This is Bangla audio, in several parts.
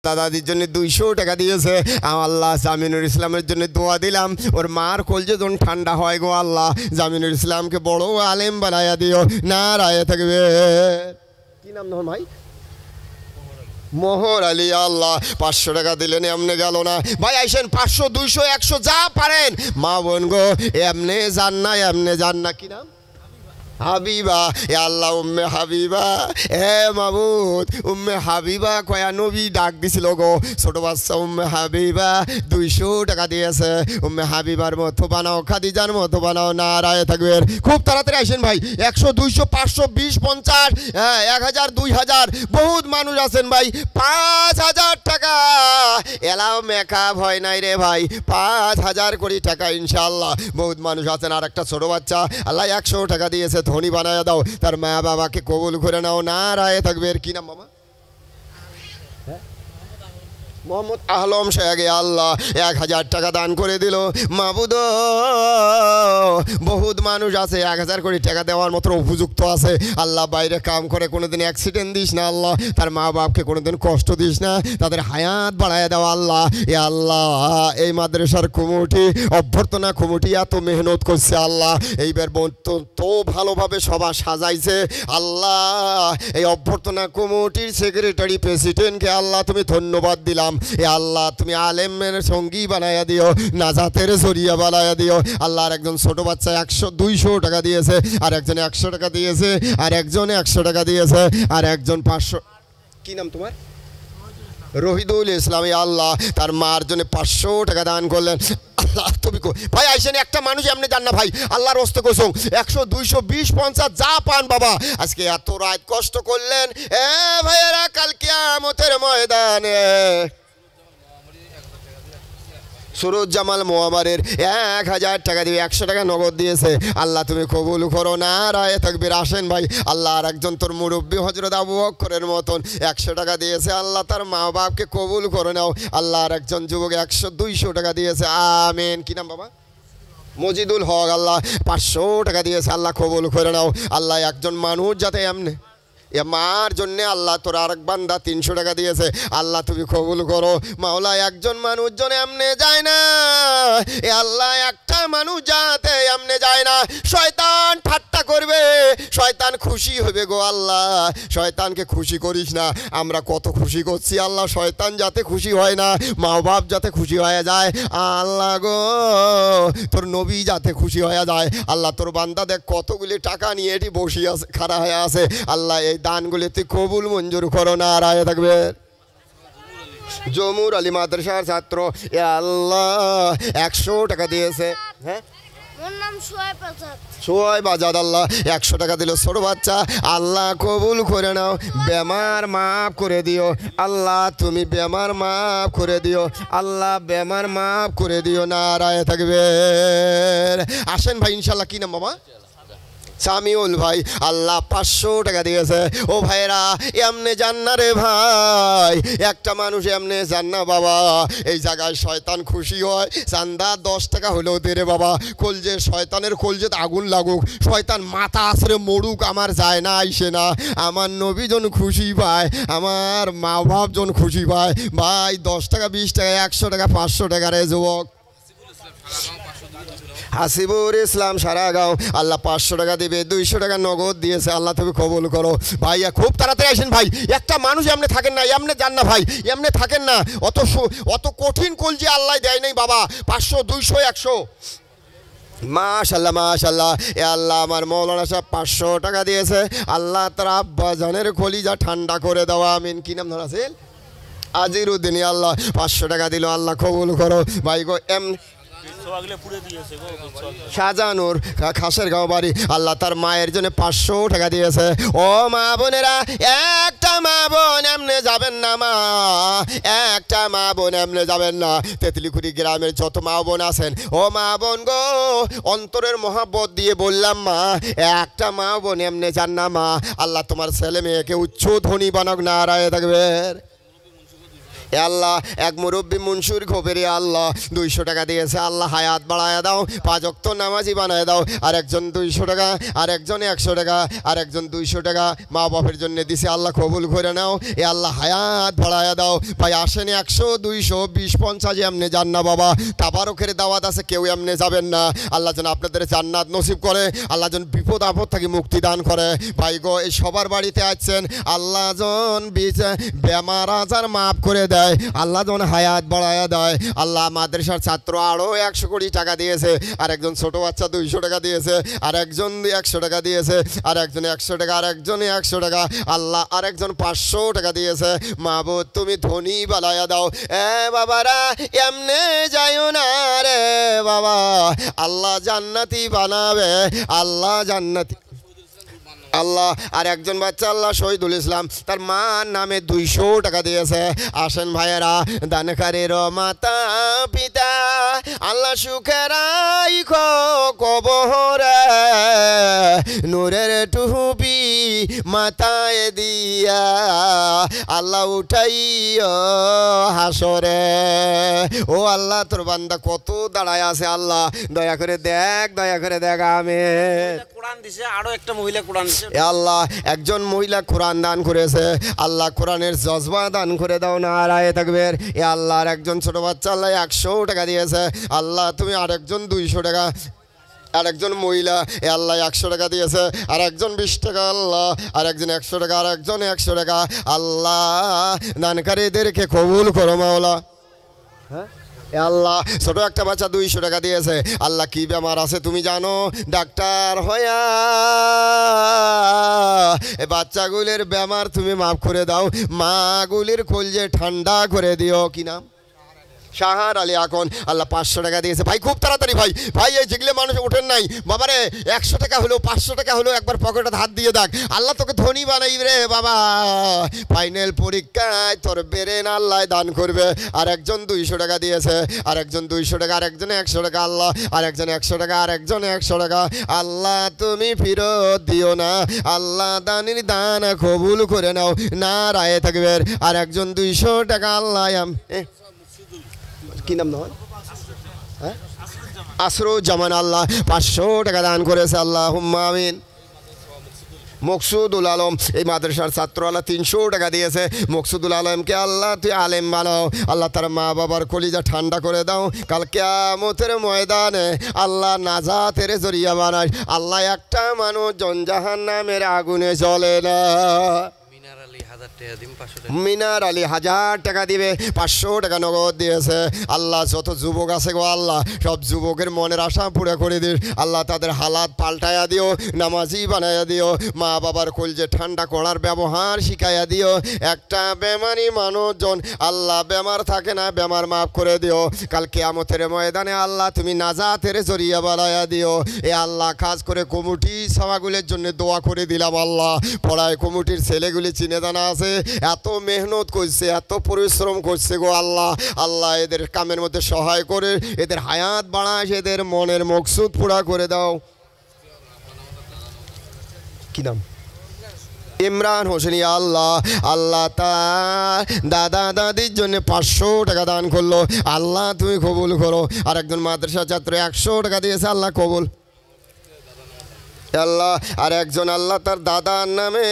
দাদা দাদির জন্য 200 টাকা দিয়েছে। আল্লাহ জামিনুল ইসলামের জন্য দোয়া দিলাম, ওর মার কলজে যখন ঠান্ডা হয় গো আল্লাহ, জামিনুল ইসলামকে বড় আলেম বানাইয়া দিও। নারায়ে থাকবে। কি নাম ধর ভাই? মোহর আলী। আল্লাহ 500 টাকা দিলেন, এমনি গেল না ভাই। আইসেন 500 200 100 যা পারেন মা বোন গো, এমনি যান না, এমনি যান না। কি নাম? হাবিবা। এ আল্লাহ উম্মে হাবিবা, এ মাবুদ উম্মে হাবিবা কয়া নবী ডাক দিছিল গো। ছোট বাচ্চা উম্মে হাবিবা 200 টাকা দিয়েছে। উম্মে হাবিবার মতো বানাও, খাদিজার মতো বানাও। নারায়ে তাকবীর। খুব তাড়াতাড়ি আসেন ভাই। 100 200 500 20 50 1000 2000 বহুত মানুষ আছেন ভাই। 5000 টাকা এলাও মেকআপ হয় নাই রে ভাই। 5000 কোটি টাকা ইনশাআল্লাহ। বহুত মানুষ আছেন। আর একটা ছোট বাচ্চা আল্লাহ 100 টাকা দিয়েছে, ধনী বানায় দাও, তার মা বাবাকে কবুল করে নাও। নারায়ে তাকবীর। কি নাম মামা? মোহাম্মদ আলম শেখ। আল্লাহ 1000 টাকা দান করে দিল। মাবুদ বহুত মানুষ আছে 1000 কোটি টাকা দেওয়ার মতো উপযুক্ত আছে। আল্লাহ বাইরে কাম করে কোনোদিন অ্যাক্সিডেন্ট দিস না আল্লাহ, তার মা বাপকে কোনোদিন কষ্ট দিস না, তাদের হায়াত বাড়ায় দাও আল্লাহ। এ আল্লাহ এই মাদ্রাসার কমিটি, অভ্যর্থনা কমিটি এত মেহনত করছে আল্লাহ। এইবার তো ভালোভাবে সভা সাজাইছে আল্লাহ। এই অভ্যর্থনা কমিটির সেক্রেটারি প্রেসিডেন্টকে আল্লাহ তুমি ধন্যবাদ দিলাম। এ আল্লাহ তুমি আলেমের সঙ্গী বানাইয়া দিও, নাজাতের জরিয়া বানাইয়া দিও আল্লাহ। আর একজন ছোট বাচ্চা 200 টাকা দিয়েছে, আর একজন 100 টাকা দিয়েছে, আর একজন 100 টাকা দিয়েছে, আর একজন 500। কি নাম তোমার? রহিদুল ইসলাম। আল্লাহ তার মার জন্য 500 টাকা দান করলেন আল্লাহ। তুমি ভাই আইসেন, একটা মানুষ এমনি জান না ভাই। আল্লাহর হস্তে কোসং 100 200 20 50 যা পান বাবা। আজকে এত রাত কষ্ট করলেন এ ভাইয়েরা, কাল কিয়ামতের ময়দানে সুরজ জামাল মোয়ামারের 1000 টাকা দিয়ে 100 টাকা নগদ দিয়েছে আল্লাহ। তুমি কবুল করো। নারায়ে তাকবীর। আসেন ভাই। আল্লাহ আর একজন তোর মুরব্বী হযরত আবু বকরের মতন 100 টাকা দিয়েছে আল্লাহ, তার মা বাপকে কবুল করে নাও আল্লাহ। আর একজন যুবক 100 200 টাকা দিয়েছে। আমিন। কি নাম বাবা? মজিদুল হক। আল্লাহ 500 টাকা দিয়েছে আল্লাহ, কবুল করে নাও আল্লাহ। একজন মানুষ যাতে এমনি এ মার জন্যে আল্লাহ তোর আরেক বান্দা 300 টাকা দিয়েছে আল্লাহ, তুমি কবুল করো মাওলা। একজন মানুষজন এমনে যায় না এ আল্লাহ, একটা মানুষ যাতে এমনে যায় না, শয়তান ঠাট্টা করবে, শয়তান খুশি হবে গো আল্লাহ। শয়তানকে খুশি করিস না। আমরা কত খুশি করছি আল্লাহ, শয়তান যাতে খুশি হয় না, মা বাপ যাতে খুশি হয়ে যায় আল্লাহ গো, তোর নবী যাতে খুশি হয়ে যায় আল্লাহ। তোর বান্দা দেখ কতগুলি টাকা নিয়ে এটি বসে আছে, খাড়া হয়ে আছে আল্লাহ। এই দানগুলি তুই কবুল মঞ্জুর করো। নারায়ে থাকবে। জমুর আলী মাদ্রাসার ছাত্র এ আল্লাহ 100 টাকা দিয়েছে। হ্যাঁ সোয়াইব আজাদ। আল্লাহ 100 টাকা দিল। ছোট বাচ্চা আল্লাহ কবুল করে নাও, বেমার মাফ করে দিও আল্লাহ। তুমি বেমার মাফ করে দিও আল্লাহ, বেমার মাফ করে দিও। নারায়ে থাকবে। আসেন ভাই ইনশাল্লাহ। কি নাম বাবা? সামিউল ভাই। আল্লাহ 500 টাকা দিয়েছে। ও ভাইরা এমনে যান না রে ভাই, একটা মানুষ এমনে যান না বাবা। এই জায়গায় শয়তান খুশি হয়, চান্দা 10 টাকা হলেও দে রে বাবা। কলজে শয়তানের কলজে আগুন লাগুক, শয়তান মাথা আসরে মরুক, আমার যায় না আইসে না। আমার নবী জন খুশি পায়, আমার মা বাপ জন খুশি পায় ভাই। 10 টাকা 20 টাকা 100 টাকা 500 টাকা রে যুবক। হাসিবুর ইসলাম সারাগাঁও আল্লাহ 500 টাকা দিবে, 200 টাকা নগদ দিয়েছে আল্লাহ, তুমি কবুল করো ভাইয়া। খুব তাড়াতাড়ি আসেন ভাই। একটা মানুষ এমনি থাকেন না, এমনি যান না ভাই, এমনি থাকেন না। অত কঠিন কলজি আল্লাহ দেয় নাই বাবা। 500 200 100 মাশাল্লাহ মাশাল্লাহ। এ আল্লাহ আমার মৌলানা সাহেব 500 টাকা দিয়েছে আল্লাহ, তার আব্বা জানের কলিজা ঠান্ডা করে দেওয়া। আমিন। কি নাম ধর আছে? আজিরুদ্দিন। আল্লাহ 500 টাকা দিল আল্লাহ, কবুল করো ভাই গো। শাহজাহানুর খাসের গাঁও বাড়ি আল্লাহ, তার মায়ের জন্য 500 টাকা দিয়েছে। ও মা বোনেরা, একটা মা বোন এমনে যাবেন না মা, একটা মা বোন এমনে যাবেন না। তেঁতুলিকুড়ি গ্রামের যত মা বোন আছেন, ও মা বোন গো, অন্তরের মহাব্বত দিয়ে বললাম মা, একটা মা বোন এমনে যান না মা। আল্লাহ তোমার ছেলে মেয়েকে উচ্চ ধনী বানাক। নারায়ে থাকবে। এ আল্লাহ এক মুরব্বী মুনসুর খোপেরি আল্লাহ 200 টাকা দিয়েছে, আল্লাহ হায়াত বাড়ায় দাও, 5 ওয়াক্ত নামাজি বানায় দাও। আর একজন 200 টাকা, আর একজন 100 টাকা, আর একজন 200 টাকা মা বাপের জন্য দিছে, আল্লাহ কবুল করে নাও। এ আল্লাহ হায়াত বাড়ায় দাও। ভাই আসেন 100 200 20 50 এমনি যান না বাবা, তাবারকের দাওয়াত আছে, কেউ এমনি যাবেন না। আল্লাহ যেন আপনাদের জান্নাত নসিব করে, আল্লাহ যেন বিপদ আপদ থেকে মুক্তি দান করে। ভাই গো এই সবার বাড়িতে আসছেন, আল্লাহ জন বেমার আজার মাফ করে দেয়, আল্লাহ জন হায়াত বাড়ায়া দেয়। আল্লাহ মাদ্রাসার ছাত্র আরও 100 কোটি টাকা দিয়েছে, আর একজন ছোট বাচ্চা 200 টাকা দিয়েছে, আর একজন 100 টাকা দিয়েছে, আর একজন 100 টাকা, আর একজন 100 টাকা, আল্লাহ আর একজন 500 টাকা দিয়েছে। মাবুদ তুমি ধনী বালায়া দাও। এ বাবারা এমনে যাইও না রে বাবা, আল্লাহ জান্নাতি বানাবে, আল্লাহ জান্নাতি। আল্লাহ আর একজন বাচ্চা আল্লাহ শহীদুল ইসলাম, তার মার নামে 200 টাকা দিয়েছে। আসেন ভাইয়েরা, দানকারীর মাতা পিতা আল্লাহ সুখের কবরে নূরের টুপি মাথায় দিয়া আল্লাহ উঠাইও হাসরে। ও আল্লাহ তোর বান্দা কত দাঁড়ায় আছে, আল্লাহ দয়া করে দেখ, দয়া করে দেখ। আমিন। কোরআন দিছে, আরো একটা মহিলা কোরআন দিছে। আল্লাহ একজন মহিলা কোরআন দান করেছে, আল্লাহ কোরআনের জজবা দান করে দাও না। নারায়ে তাকবীর। এ আল্লাহ আর একজন ছোট বাচ্চা আল্লাহ 100 টাকা দিয়েছে, আল্লাহ তুমি আরেকজন 200 টাকা, আরেকজন মহিলা এ আল্লাহ 100 টাকা দিয়েছে, আর একজন 20 টাকা, আল্লাহ আর একজন 100 টাকা, আর একজন 100 টাকা। আল্লাহ দানকারীদেরকে কবুল করো মাওলা। হ্যাঁ এ আল্লাহ ছোট একটা বাচ্চা 200 টাকা দিয়েছে, আল্লাহ কি বেমার আছে তুমি জানো, ডাক্তার হইয়া এ বাচ্চাগুলির বেমার তুমি মাফ করে দাও, মাগুলির কলজে ঠান্ডা করে দিও। কি নাম? শাহার আলী আকন, আল্লাহ 500 টাকা দিয়েছে। ভাই খুব তাড়াতাড়ি ভাই, ভাই এই যেগুলো মানুষ ওঠেন নাই বাবারে, 100 টাকা হলো 500 টাকা হলো একবার পকেটে হাত দিয়ে দেখ, আল্লাহ তোকে ধনী বানাই রে বাবা। ফাইনাল পরীক্ষায় তোর বেরেন আল্লাহ দান করবে। আর একজন 200 টাকা দিয়েছে, আর একজন 200 টাকা, আর একজন 100 টাকা, আল্লাহ আর একজন 100 টাকা, আর একজন 100 টাকা। আল্লাহ তুমি ফিরত দিও না, আল্লাহ দানির দান কবুল করে নাও। নারায়ে তাকবীর। আর একজন 200 টাকা, আল্লাহ কি নাম নয়, হ্যাঁ আসরুজ্জামান, আল্লাহ 500 টাকা দান করেছে, আল্লাহুম্মা আমিন। মকসুদুল আলম এই মাদ্রাসার ছাত্র, আল্লাহ 300 টাকা দিয়েছে। মকসুদুল আলমকে আল্লাহ তুই আলেম বানাও, আল্লাহ তার মা বাবার কলিজা ঠান্ডা করে দাও, কাল কিয়ামতের ময়দানে আল্লাহ নাজাতের জরিয়া বানায়। আল্লাহ একটা মানুষ জাহান্নামের আগুনে জ্বলে না। মিনার আলী 1000 টাকা দিবে, 500 টাকা নগদ দিয়েছে। আল্লাহ যত যুবক আছে গো আল্লাহ, সব যুবকের মনের আশা পুরো করে দিস, আল্লাহ তাদের হালাত পাল্টাইয়া দিও, নামাজি বানাইয়া দিও, মা বাবার কলজে ঠান্ডা করার ব্যবহার শিখাইয়া দিও। একটা বেমারি মানুষজন আল্লাহ বেমার থাকে না, বেমার মাফ করে দিও, কাল কিয়ামতের ময়দানে আল্লাহ তুমি নাজাতের জরিয়া বানাইয়া দিও। এ আল্লাহ কাজ করে কমিটি সভাগুলির জন্য দোয়া করে দিলাম, আল্লাহ পড়ায় কমিটির ছেলেগুলি চিনে জানা আছে, এত মেহনত করছে, এত পরিশ্রম করছে গো আল্লাহ। আল্লাহ এদের কামের মধ্যে সহায় করে, এদের হায়াত বাড়ায়, এদের মনের মকসুদ পুরা করে দাও। কি নাম? ইমরান হোসেন। আল্লাহ আল্লাহ তার দাদা দাদির জন্য 500 টাকা দান করলো, আল্লাহ তুমি কবুল করো। আর একজন মাদ্রাসা ছাত্র 100 টাকা দিয়েছে, আল্লাহ কবুল। আল্লাহ আর একজন আল্লাহ তার দাদার নামে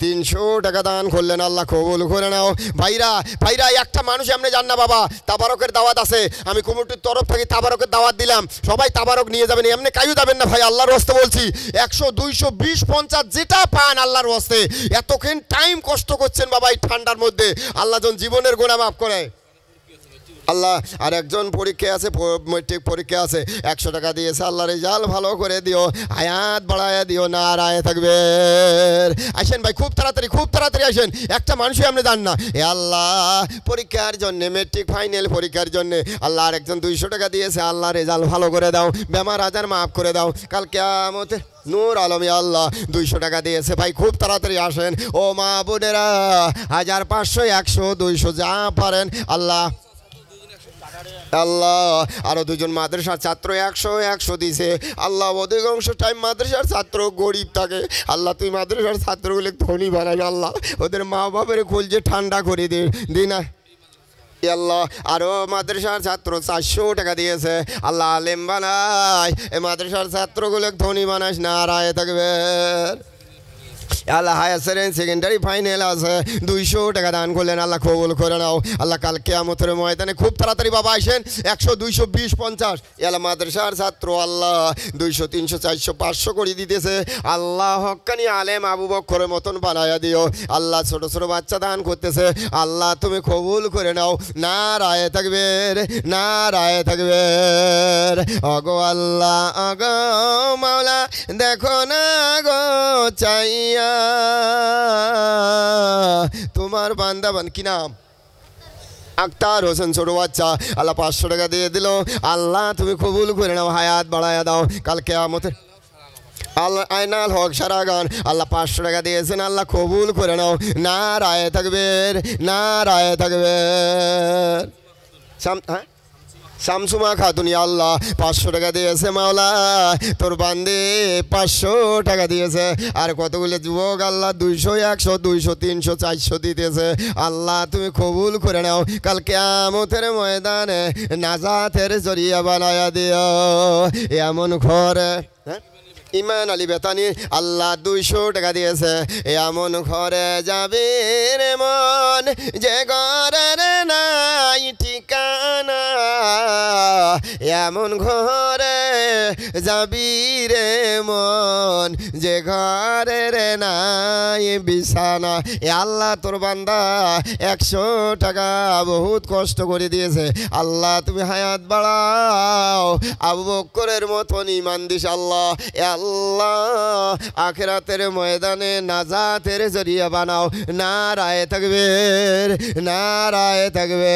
300 টাকা দান করলেন, আল্লাহ কবুল করে নাও। ভাইরা ভাইরা একটা মানুষ এমনি যান না বাবা, তাবারকের দাওয়াত আছে, আমি কমিটির তরফ থেকে তাবারকের দাওয়াত দিলাম, সবাই তাবারক নিয়ে যাবেন, এমনি কাইও যাবেন না ভাই, আল্লাহর ওয়াস্তে বলছি। 100 200 20 50 যেটা পান আল্লাহর ওয়াস্তে, এতক্ষণ টাইম কষ্ট করছেন বাবা এই ঠান্ডার মধ্যে, আল্লাহ যেন জীবনের গুনাহ মাফ করে। আল্লাহ আর একজন পরীক্ষা আছে, মেট্রিক পরীক্ষা আছে, 100 টাকা দিয়েছে, আল্লাহ রেজাল্ট ভালো করে দিও, হায়াত বাড়ায়া দিও। নারায়ে তাকবীর। আসেন ভাই খুব তাড়াতাড়ি আসেন, একটা মানুষই আপনি জান না। এ আল্লাহ পরীক্ষার জন্যে, মেট্রিক ফাইনাল পরীক্ষার জন্যে আল্লাহ আর একজন 200 টাকা দিয়েছে, আল্লাহ রেজাল্ট ভালো করে দাও, বেমার আজার মাফ করে দাও, কাল কিয়ামতে নূর আলম আল্লাহ 200 টাকা দিয়েছে। ভাই খুব তাড়াতাড়ি আসেন ও মা বোনেরা, 1000 500 100 200 যা পারেন। আল্লাহ আল্লাহ আরো দুজন মাদ্রাসার ছাত্র 100 দিছে, আল্লাহ অধিকাংশ টাইম মাদ্রাসার ছাত্র গরিব থাকে, আল্লাহ তুই মাদ্রাসার ছাত্রগুলো ধনী বানাই, আল্লাহ ওদের মা বাপের কলজে ঠান্ডা করে দিন। আল্লাহ আরো মাদ্রাসার ছাত্র 400 টাকা দিয়েছে আল্লাহ আলেম বানায় এই মাদ্রাসার ছাত্রগুলো ধনী বানাস না রায় থাকবে আল্লাহ হায়ার সেকেন্ডারি ফাইনাল আছে 200 টাকা দান করলেন আল্লাহ কবুল করে নাও আল্লাহ কাল কিয়ামতের ময়দানে খুব তাড়াতাড়ি বাবা আসেন 100 200 20 50 আল্লাহ মাদ্রাসার ছাত্র আল্লাহ 200 300 400 500 করে দিতেছে আল্লাহ হক্কানি আলেম আবু বকরের মতন বানায়া দিও আল্লাহ ছোট ছোট বাচ্চা দান করতেছে আল্লাহ তুমি কবুল করে নাও না রায় থাকবে না রায় থাকবে ওগো আল্লাহ ওগো মাওলা দেখো না গো চাইয়া তোমার বান্দাবান কি নাম আক্তার হোসেন ছোট বাচ্চা আল্লাহ 500 টাকা দিয়ে দিল আল্লাহ তুমি কবুল করে নাও হায়াত বাড়ায়া দাও কাল কিয়ামতে আল্লাহ আয়নাল হক সারাগান আল্লাহ 500 টাকা দিয়েছেন আল্লাহ কবুল করে নাও না রায় থাকবে না রায় থাকবে হ্যাঁ শামসুমা খাতুনি আল্লাহ 500 টাকা দিয়েছে মাওলা তোর বান্দে 500 টাকা দিয়েছে আর কতগুলো যুবক আল্লাহ 200 100 200 300 400 দিতেছে আল্লাহ তুমি কবুল করে নাও কাল কিয়ামতের ময়দানে নাজাতের জরিয়া বানায়া দিও এমন ঘরে ইমান আলী বেতানি আল্লাহ 200 টাকা দিয়েছে এমন ঘরে যাবে রে মন যে ঘরের নাই ঠিকানা এমন ঘরে যাবি রে মন যে ঘরের নাই বিছানা আল্লাহ তোর বান্দা 100 টাকা বহুত কষ্ট করে দিয়েছে আল্লাহ তুমি হায়াত বাড়াও আবু বকরের মতন ইমান দিস আল্লাহ আল্লাহ আখিরাতের ময়দানে নাজাতের জরিয়া বানাও না রায় থাকবে না রায় থাকবে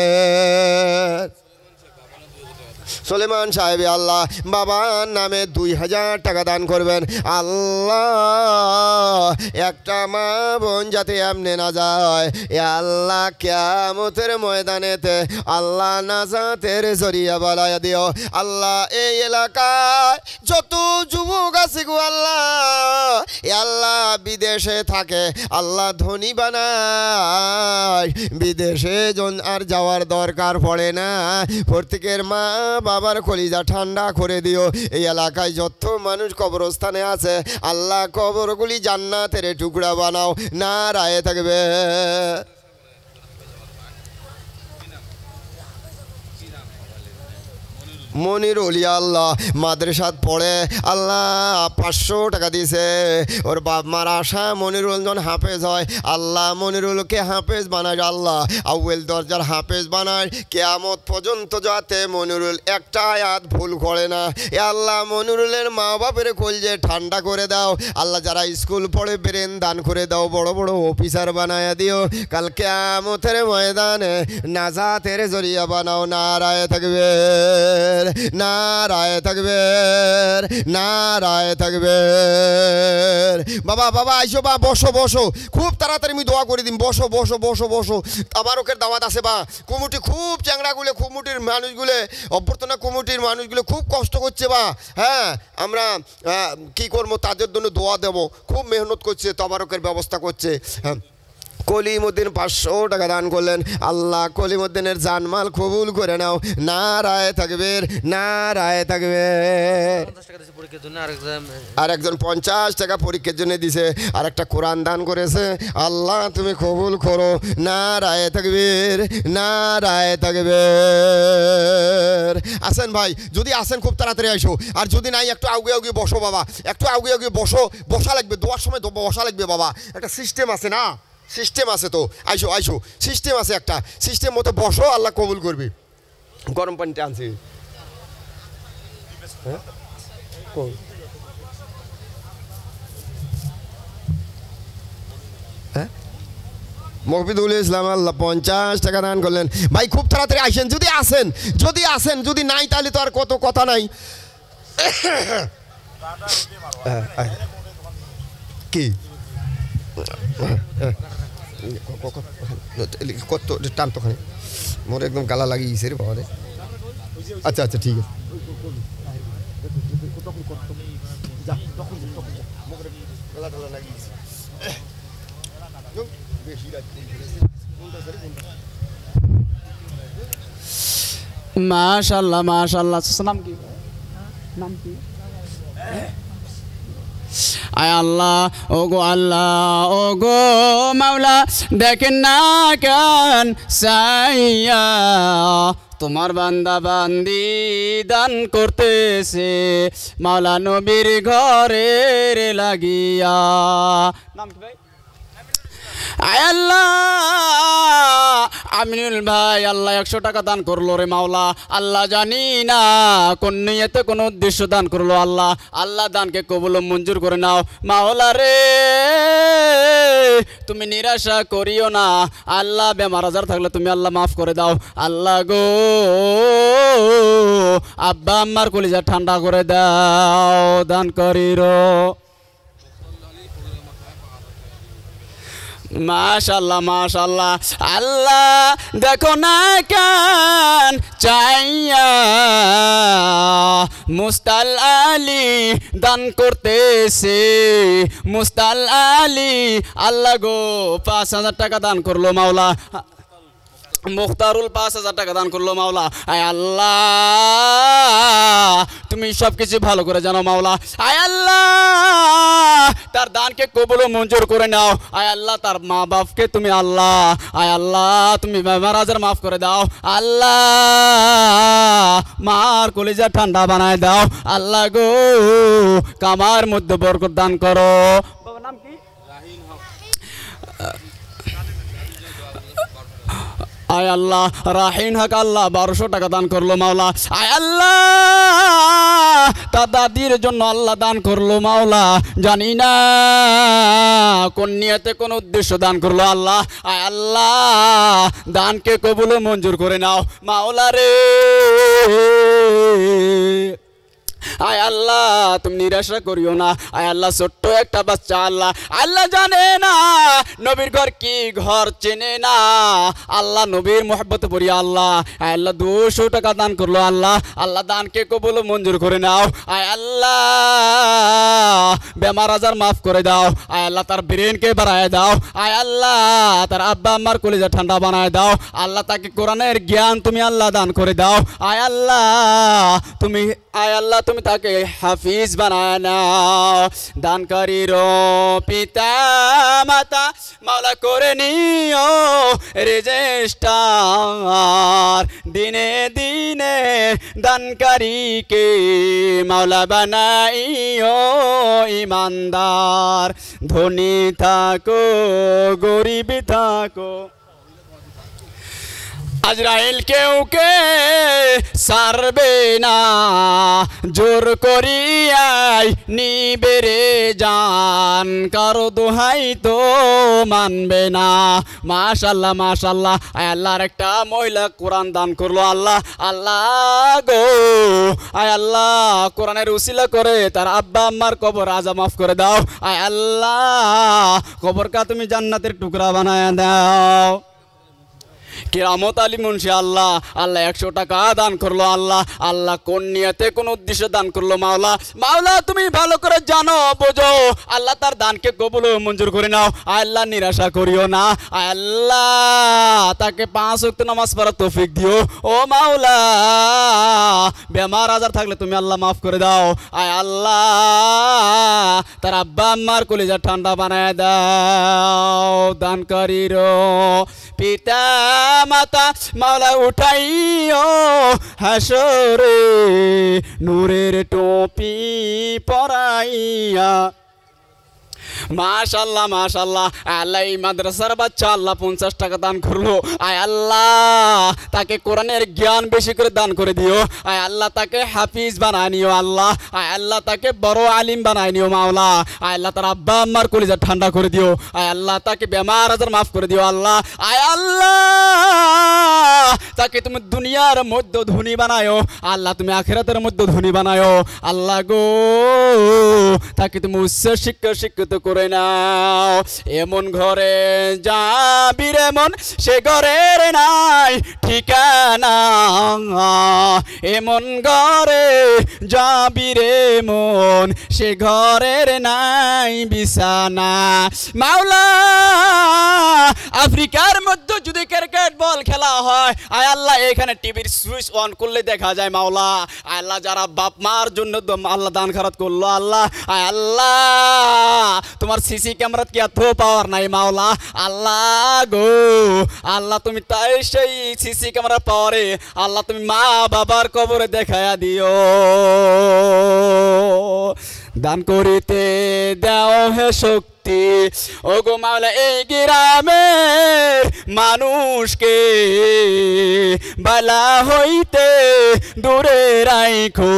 সুলেমান সাহেব আল্লাহ বাবার নামে 2000 টাকা দান করবেন আল্লাহ একটা মা বোন যাতে এমনি না যায় আল্লাহ কিয়ামতের ময়দানেতে আল্লাহ নাজাতের জরিয়া বানায়া দিও আল্লাহ এই এলাকায় যত যুবক আছে গো আল্লাহ আল্লাহ বিদেশে থাকে আল্লাহ ধনী বানায় বিদেশে আর যাওয়ার দরকার পড়ে না প্রত্যেকের মা বাবার কলিজা ঠান্ডা করে দিও এই এলাকায় যত মানুষ কবরস্থানে আছে আল্লাহ কবরগুলি জান্নাতের টুকরা বানাও না রায় থাকবে মনির ওলিয়া আল্লাহ মাদ্রাসাত পড়ে আল্লাহ 500 টাকা দিয়েছে ওর বাপ মার আশা মনিরুল জন হাফেজ হয় আল্লাহ মনিরুলকে হাফেজ বানায় আল্লাহ আউয়েল দরজার হাফেজ বানায় কিয়ামত পর্যন্ত যাতে মনিরুল একটা আয়াত ভুল করে না এ আল্লাহ মনিরুলের মা বাপের কলজে ঠান্ডা করে দাও আল্লাহ যারা স্কুল পড়ে ব্রেন দান করে দাও বড় বড় অফিসার বানায়া দিও কাল কিয়ামতের ময়দানে নাজাতের জরিয়া বানাও না রায় থাকবে না রায় থাকবে না রায় থাকবে বাবা বাবা আইসো বা বসো বসো খুব তাড়াতাড়ি আমি দোয়া করে দিম বসো বসো বসো বসো তাবারকের দাওয়াত আছে বা কমিটি খুব চ্যাংড়াগুলো কমিটির মানুষগুলো অভ্যর্থনা কমিটির মানুষগুলো খুব কষ্ট করছে বা হ্যাঁ আমরা কি করবো তাদের জন্য দোয়া দেবো খুব মেহনত করছে তাবারকের ব্যবস্থা করছে হ্যাঁ কলিমুদ্দিন 500 টাকা দান করলেন আল্লাহ কলিমুদ্দিনের জানমাল কবুল করে নাও না রায় থাকবে না রায় থাকবে আর একজন 50 টাকা পরীক্ষার জন্য দিছে আর একটা কোরআন দান করেছে আল্লাহ তুমি কবুল করো না রায় থাকবে না রায় থাকবে আসেন ভাই যদি আসেন খুব তাড়াতাড়ি আসো আর যদি নাই একটু আগে আগে বসো বাবা একটু আগে আগে বসো বসা লাগবে দোয়ার সময় বসা লাগবে বাবা একটা সিস্টেম আছে না সিস্টেম আছে তো আইসো আইসো সিস্টেম আছে একটা সিস্টেম মতো বসো আল্লাহ কবুল করবে গরম পানিটা আনছি হ্যাঁ মফিদুল ইসলাম আল্লাহ 50 টাকা দান করলেন ভাই খুব তাড়াতাড়ি আসেন যদি আসেন যদি নাই তাহলে তো আর কত কথা নাই কি কত টান তোখানে মোর একদম গালা লাগিয়েছে রে বাবা রে আচ্ছা আচ্ছা ঠিক আছে বেশি মাশাআল্লাহ মাশাআল্লাহ। নাম কি? নাম কি? আয় আল্লাহ, ও গো আল্লাহ, ও গো মাওলা, দেখেন না কেন সাইয়া তোমার বান্দা বান্দি দান করতেছে মাওলা নবীর ঘরের লাগিয়া। নাম কি ভাই? আয় আল্লাহ, আমিনুল ভাই আল্লাহ 100 টাকা দান করলো রে মাওলা। আল্লাহ জানি না কোন নিয়তে কোন উদ্দেশ্য দান করলো আল্লাহ। আল্লাহ দানকে কবুল মঞ্জুর করে নাও মাওলা রে। তুমি নিরাশা করিও না আল্লাহ। বেমার আজার থাকলে তুমি আল্লাহ মাফ করে দাও আল্লাহ গো। আব্বা আম্মার কলিজা ঠান্ডা করে দাও দান করির। মাশাআল্লাহ মাশাআল্লাহ। আল্লাহ দেখো না কেন চাইয়া মুস্তাল আলী দান করতেছে মুস্তাল আলী আল্লাহ গো 5000 টাকা দান করলো মাওলা। মুখতারুল 5000 টাকা দান করলো মাওলা। আয় আল্লাহ তুমি সব কিছু ভালো করে জানো মাওলা। আয় আল্লাহ তার দানকে কবুল ও মঞ্জুর করে নাও। আয় আল্লাহ তার মা বাপকে তুমি আল্লাহ আয় আল্লাহ তুমি বেমার আজার মাফ করে দাও আল্লাহ। মার কলিজা ঠান্ডা বানায় দাও আল্লাহ গো। কামার মধ্যে বরকত দান করো। বাবার নাম কি? আয় আল্লাহ রাহিন হক আল্লাহ 1200 টাকা দান করলো মাওলা। আয় আল্লাহ তার দাদির জন্য আল্লাহ দান করলো মাওলা। জানি না কোন নিয়তে কোন উদ্দেশ্য দান করলো আল্লাহ। আয় আল্লাহ দানকে কবুল ও মঞ্জুর করে নাও মাওলা রে। আয় আল্লাহ তুমি নিরাশা করিও না। আয় আল্লাহ ছোট্ট একটা বাচ্চা আল্লাহ আল্লাহ জানে না নবীর ঘর কি ঘর চেনে না আল্লাহ নবীর মোহাব্বত পড়ি আল্লাহ। আয় আল্লাহ 200 টাকা দান করলো আল্লাহ। আল্লাহ দানকে কবুল ও মঞ্জুর করে নাও। আয় আল্লাহ বেমার আজার মাফ করে দাও। আয় আল্লাহ তার ব্রেনকে বাড়ায় দাও। আয় আল্লাহ তার আব্বা আম্মার কলিজা ঠান্ডা বানায় দাও আল্লাহ। তাকে কোরআনের জ্ঞান তুমি আল্লাহ দান করে দাও। আয় আল্লাহ তুমি আয় আল্লাহ তুমি তাকে হাফিজ বানায় নাও। দানকারীর পিতা মাতা মাওলা করে নিও রেজিস্টার। দিনে দিনে দানকারীকে মাওলা বানাইও ইমানদার। ধনী থাকো গরিব থাকো আজরাইল কেউকে সারবে না জোর করিয়াই নিবে রে জান। কারো দোহাই তো মানবে না। মাশাআল্লাহ মাশাআল্লাহ। আয় আল্লাহর একটা মহিলা কোরআন দান করলো আল্লাহ আল্লাহ গো। আয় আল্লাহ কোরআনের উসিলা করে তার আব্বা আম্মার কবর আজা মাফ করে দাও। আয় আল্লাহ কবরকা তুমি জান্নাতের টুকরা বানায় দাও। কিরামত আলী মুন্সি আল্লাহ আল্লাহ 100 টাকা দান করলো আল্লাহ আল্লাহ কোন নিয়তে কোন উদ্দেশ্যে দান করলো মাওলা। মাওলা তুমি ভালো করে জানো বোঝো আল্লাহ তার দানকে কবুল ও মঞ্জুর করে নাও। আল্লাহ নিরাশা করিও না। আল্লাহ তাকে 5 ওয়াক্ত নামাজ পড়ার তৌফিক দিও ও মাওলা। বেমার আজার থাকলে তুমি আল্লাহ মাফ করে দাও। আয় আল্লাহ তার আব্বা আম্মার কলিজা ঠান্ডা বানায় দাও। দানকারীর পিতা মাতা মাওলা উঠাইও হাসরে নূরের টুপি পরাইয়া। মাশাআল্লাহ মাশাআল্লাহ। আল্লাহ এই মাদ্রাসার বাচ্চা আল্লাহ 50 টাকা দান করলো। আয় আল্লাহ তাকে কোরআনের জ্ঞান বেশি করে দান করে দিও। আয় আল্লাহ তাকে হাফিজ বানায় নিও আল্লাহ। আয় আল্লাহ তাকে বড় আলিম বানায় নিও মাওলা। আয় আল্লাহ তার আব্বা আম্মার কলিজা ঠান্ডা করে দিও। আয় আল্লাহ তাকে বেমার আজার মাফ করে দিও আল্লাহ। আয় আল্লাহ তাকে তুমি দুনিয়ার মধ্যে ধনী বানায়ো আল্লাহ। তুমি আখিরাতের মধ্যে ধনী বানায়ো আল্লাহ গো। তাকে তুমি উচ্চ শিক্ষা শিক্ষিত করে নাও। এমন ঘরে যাবি রে মন সে ঘরের নাই ঠিকানা। এমন ঘরে যাবি রে মন সে ঘরের নাই বিছানা। মাওলা আফ্রিকার মধ্যে যদি কের ক্রিকেট বল খেলা হয়, আয় আল্লাহ এখানে টিভির সুইচ অন করলে দেখা যায় মাওলা। আয় আল্লাহ যারা বাপ মার জন্য আল্লাহ দান খারাত করলো আল্লাহ, আয় আল্লাহ তোমার সিসি ক্যামেরা কি এত পাওয়ার নাই মাওলা। আল্লাহ গো আল্লাহ তুমি তাই সেই সিসি ক্যামেরা পাওয়ারে আল্লাহ তুমি মা বাবার কবরে দেখায়া দিও। দান করিতে দাও হে শক্তি ও গো মাওলা, এই গ্রামের মানুষকে বালা হইতে দূরে রাইখো,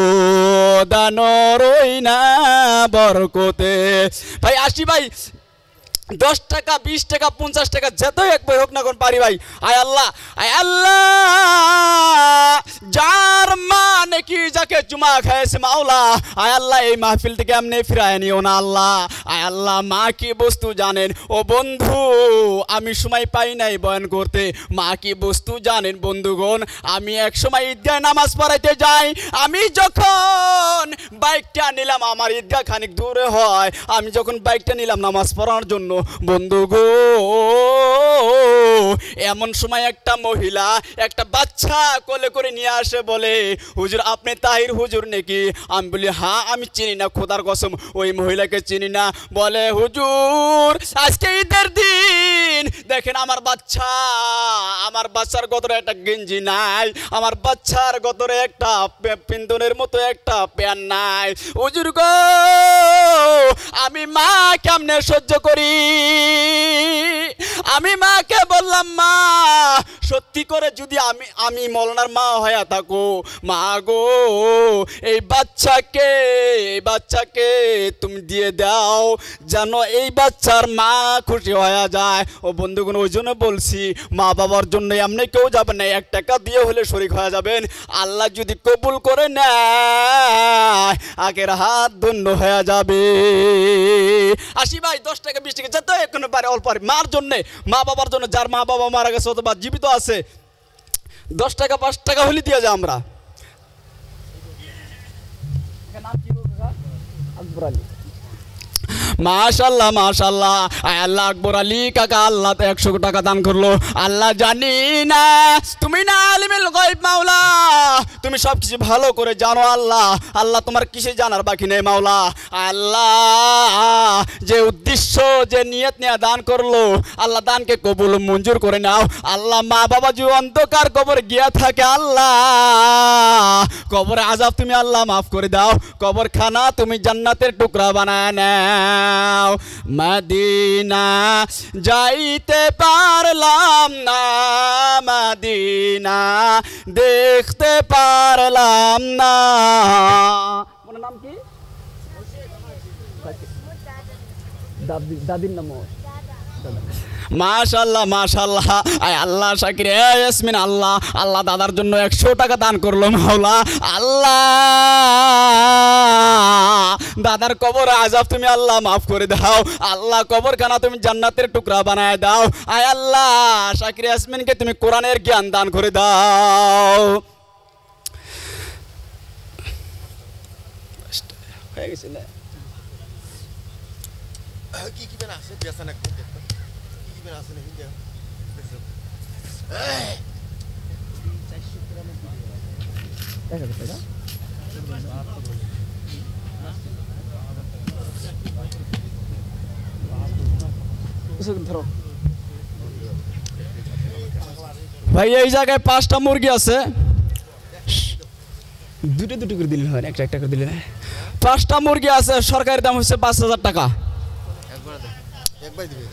দানরই না বরকতে। ভাই আসি ভাই, 10 টাকা 20 টাকা 50 টাকা যতই এক বই হোক না কোন পারি ভাই। আয় আল্লাহ, আয় আল্লাহ যার মানে কি যাকে জুমা খাইছে মাওলা, আয় আল্লাহ এই মাহফিল থেকে এমনি ফিরায় নিও না আল্লাহ। আয় আল্লাহ মা কি বস্তু জানেন ও বন্ধু, আমি সময় পাই নাই বয়ান করতে, মা কি বস্তু জানেন বন্ধুগণ। আমি এক সময় ঈদগাহ নামাজ পড়াইতে যাই, আমি যখন বাইকটা নিলাম, আমার ঈদগাহ খানিক দূরে হয়, আমি যখন বাইকটা নিলাম নামাজ পড়ানোর জন্য বন্ধু গো, এমন সময় একটা মহিলা একটা বাচ্চা কোলে করে নিয়ে আসে, বলে হুজুর আপনি তাহির হুজুর নাকি? আমি বলি হ্যাঁ আমি চিনি না, খোদার কসম ওই মহিলাকে চিনি না। বলে হুজুর আজকে ঈদের দিন দেখেন আমার বাচ্চার গতরে একটা গেঞ্জি নাই, আমার বাচ্চার গতরে একটা পিন্দনের মতো একটা প্যান্ট নাই। হুজুর গো আমি মা কেমনে সহ্য করি? আমি মাকে বললাম মা সত্যি করে যদি আমি মৌলানার মা হয়ে থাকো, মা গো এই বাচ্চাকে তুমি দিয়ে দাও যেন এই বাচ্চার মা খুশি হয়ে যায়। ও বন্ধুগণ ওই জন্য বলছি মা বাবার জন্য এমনি কেউ যাবেন না, 1 টাকা দিয়ে হলে শরীক হয়ে যাবেন। আল্লাহ যদি কবুল করে নেয় আগের হাত ধন্য হয়ে যাবে। আসি ভাই 10 টাকা 20 টাকা যত এখনো পারে অল্প পারে মার জন্যে, মা বাবার জন্য, যার মা বাবা মারা গেছে অথবা জীবিত আছে 10 টাকা 5 টাকা হলে দিয়ে যায় আমরা। মাশাল্লাহ মাশাল্লাহ, আল্লাহ আকবর আলী কাকা আল্লাহ 100 টাকা দান করলো। আল্লাহ জানি না তুমি না আলিমুল গায়ব মাওলা, তুমি সব কিছু ভালো করে জানো আল্লাহ। আল্লাহ তোমার কিছু জানার বাকি নেই মাওলা। আল্লাহ যে উদ্দেশ্য যে নিয়ত নিয়ে দান করলো আল্লাহ দানকে কবুল মঞ্জুর করে নাও আল্লাহ। মা বাবা যে অন্ধকার কবর গিয়া থাকে আল্লাহ, কবর আযাব তুমি আল্লাহ মাফ করে দাও, কবর খানা তুমি জান্নাতের টুকরা বানায় নাও। মদিনা যাইতে পারলাম না, মদিনা দেখতে পারলাম না। ওনার নাম কি? দাদির নাম মাশাল্লাহ মাশাল্লাহ। আল্লাহ শাকির ইয়াসমিন আল্লাহ আল্লাহ দাদার জন্য 100 টাকা দান করলো মাওলা। আল্লাহ দাদার কবর আযাব তুমি আল্লাহ মাফ করে দাও আল্লাহ, কবরখানা তুমি জান্নাতের টুকরা বানায় দাও। আয় আল্লাহ শাকির ইয়াসমিনকে তুমি কোরআনের জ্ঞান দান করে দাও। হয়ে গেছে না? কি কি বেনা আছে বেসা না কি কি বেনা আছে নাকি দেখ ভাই এই জায়গায় 5টা মুরগি আছে, দুটো করে দিলেন হয়, একটা করে দিলেন। 5টা মুরগি আছে, সরকারি দাম হচ্ছে 5,000 টাকা। একবার দিবে